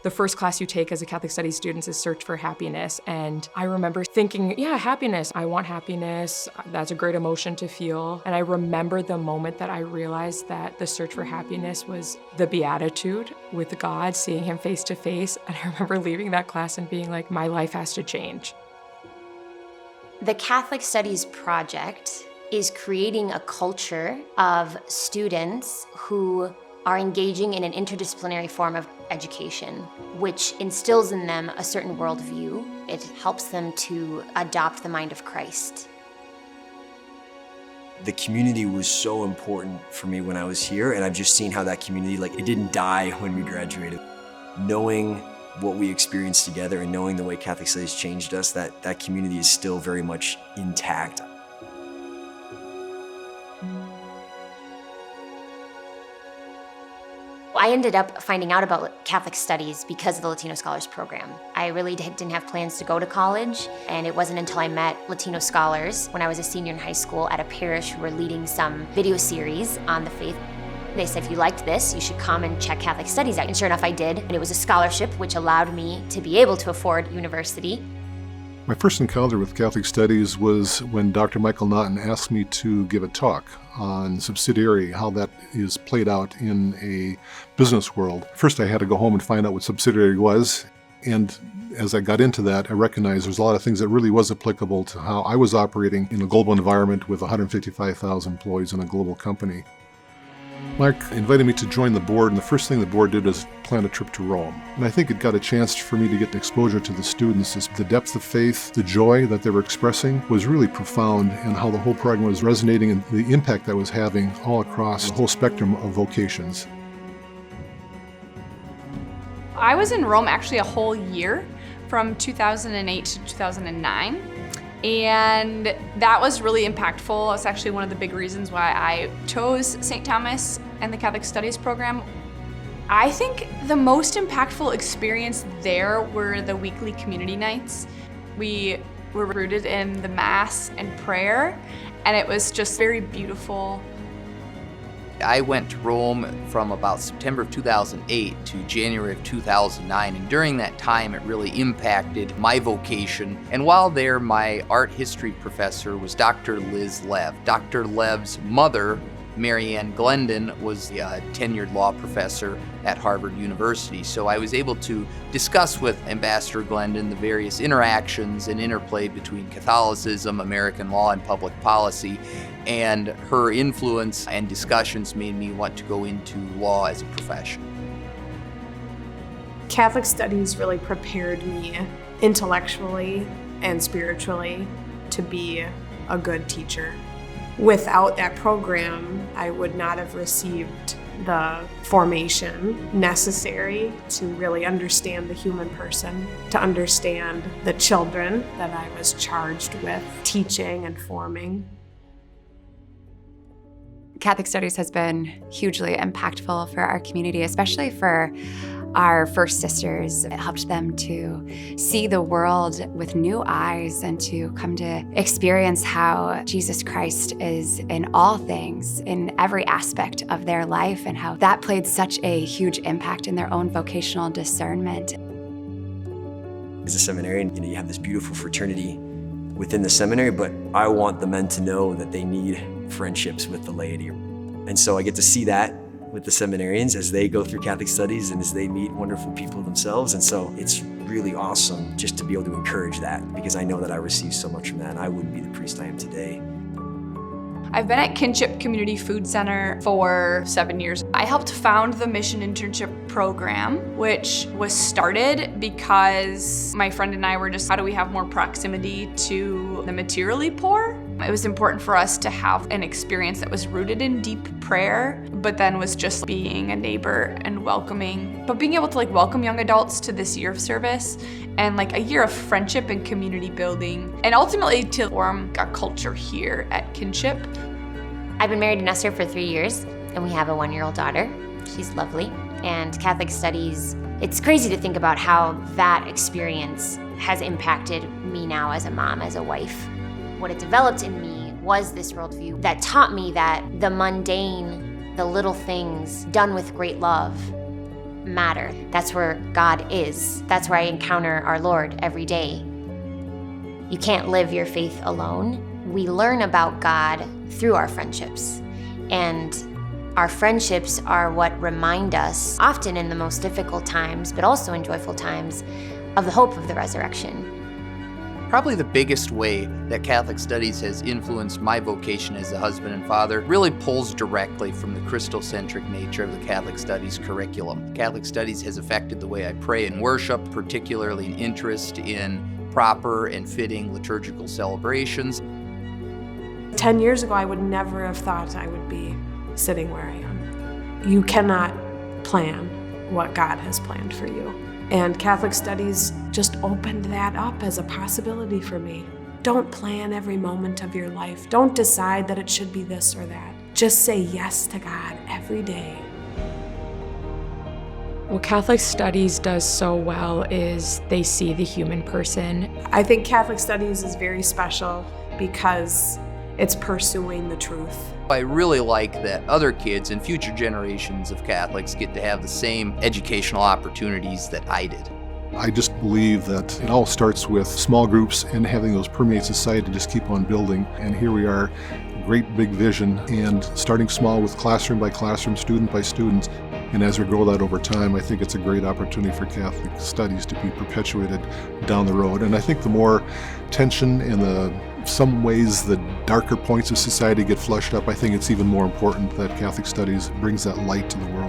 The first class you take as a Catholic Studies student is Search for Happiness. And I remember thinking, yeah, happiness. I want happiness. That's a great emotion to feel. And I remember the moment that I realized that the search for happiness was the beatitude with God, seeing him face to face. And I remember leaving that class and being like, my life has to change. The Catholic Studies project is creating a culture of students who are engaging in an interdisciplinary form of education, which instills in them a certain worldview. It helps them to adopt the mind of Christ. The community was so important for me when I was here, and I've just seen how that community, it didn't die when we graduated. Knowing what we experienced together and knowing the way Catholic Studies changed us, that community is still very much intact. I ended up finding out about Catholic Studies because of the Latino Scholars Program. I really didn't have plans to go to college, and it wasn't until I met Latino scholars when I was a senior in high school at a parish who were leading some video series on the faith. They said, if you liked this, you should come and check Catholic Studies out. And sure enough, I did. And it was a scholarship which allowed me to be able to afford university. My first encounter with Catholic Studies was when Dr. Michael Naughton asked me to give a talk on subsidiary, how that is played out in a business world. First, I had to go home and find out what subsidiary was. And as I got into that, I recognized there's a lot of things that really was applicable to how I was operating in a global environment with 155,000 employees in a global company. Mark invited me to join the board, and the first thing the board did was plan a trip to Rome. And I think it got a chance for me to get an exposure to the students. The depth of faith, the joy that they were expressing was really profound, and how the whole program was resonating and the impact that was having all across the whole spectrum of vocations. I was in Rome actually a whole year, from 2008 to 2009. And that was really impactful. It's actually one of the big reasons why I chose St. Thomas and the Catholic Studies program. I think the most impactful experience there were the weekly community nights. We were rooted in the Mass and prayer, and it was just very beautiful. I went to Rome from about September of 2008 to January of 2009, and during that time it really impacted my vocation. And while there, my art history professor was Dr. Liz Lev. Dr. Lev's mother, Mary Ann Glendon, was a tenured law professor at Harvard University. So I was able to discuss with Ambassador Glendon the various interactions and interplay between Catholicism, American law, and public policy. And her influence and discussions made me want to go into law as a profession. Catholic Studies really prepared me intellectually and spiritually to be a good teacher. Without that program, I would not have received the formation necessary to really understand the human person, to understand the children that I was charged with teaching and forming. Catholic Studies has been hugely impactful for our community, especially for our first sisters. It helped them to see the world with new eyes and to come to experience how Jesus Christ is in all things, in every aspect of their life, and how that played such a huge impact in their own vocational discernment. As a seminarian, you have this beautiful fraternity within the seminary, but I want the men to know that they need friendships with the laity. And so I get to see that with the seminarians as they go through Catholic Studies and as they meet wonderful people themselves. And so it's really awesome just to be able to encourage that, because I know that I received so much from that, and I wouldn't be the priest I am today. I've been at Kinship Community Food Center for 7 years. I helped found the Mission Internship Program, which was started because my friend and I were just, how do we have more proximity to the materially poor? It was important for us to have an experience that was rooted in deep prayer, but then was just being a neighbor and welcoming. But being able to welcome young adults to this year of service and a year of friendship and community building, and ultimately to form a culture here at Kinship. I've been married to Nestor for 3 years, and we have a 1-year-old daughter. She's lovely. And Catholic Studies, it's crazy to think about how that experience has impacted me now as a mom, as a wife. What it developed in me was this worldview that taught me that the mundane, the little things done with great love matter. That's where God is. That's where I encounter our Lord every day. You can't live your faith alone. We learn about God through our friendships. And our friendships are what remind us, often in the most difficult times, but also in joyful times, of the hope of the resurrection. Probably the biggest way that Catholic Studies has influenced my vocation as a husband and father really pulls directly from the Christocentric nature of the Catholic Studies curriculum. Catholic Studies has affected the way I pray and worship, particularly an interest in proper and fitting liturgical celebrations. 10 years ago, I would never have thought I would be sitting where I am. You cannot plan what God has planned for you. And Catholic Studies just opened that up as a possibility for me. Don't plan every moment of your life. Don't decide that it should be this or that. Just say yes to God every day. What Catholic Studies does so well is they see the human person. I think Catholic Studies is very special because it's pursuing the truth. I really like that other kids and future generations of Catholics get to have the same educational opportunities that I did. I just believe that it all starts with small groups and having those permeate society to just keep on building. And here we are, great big vision, and starting small with classroom by classroom, student by student. And as we grow that over time, I think it's a great opportunity for Catholic Studies to be perpetuated down the road. And I think the more tension and some ways the darker points of society get flushed up, I think it's even more important that Catholic Studies brings that light to the world.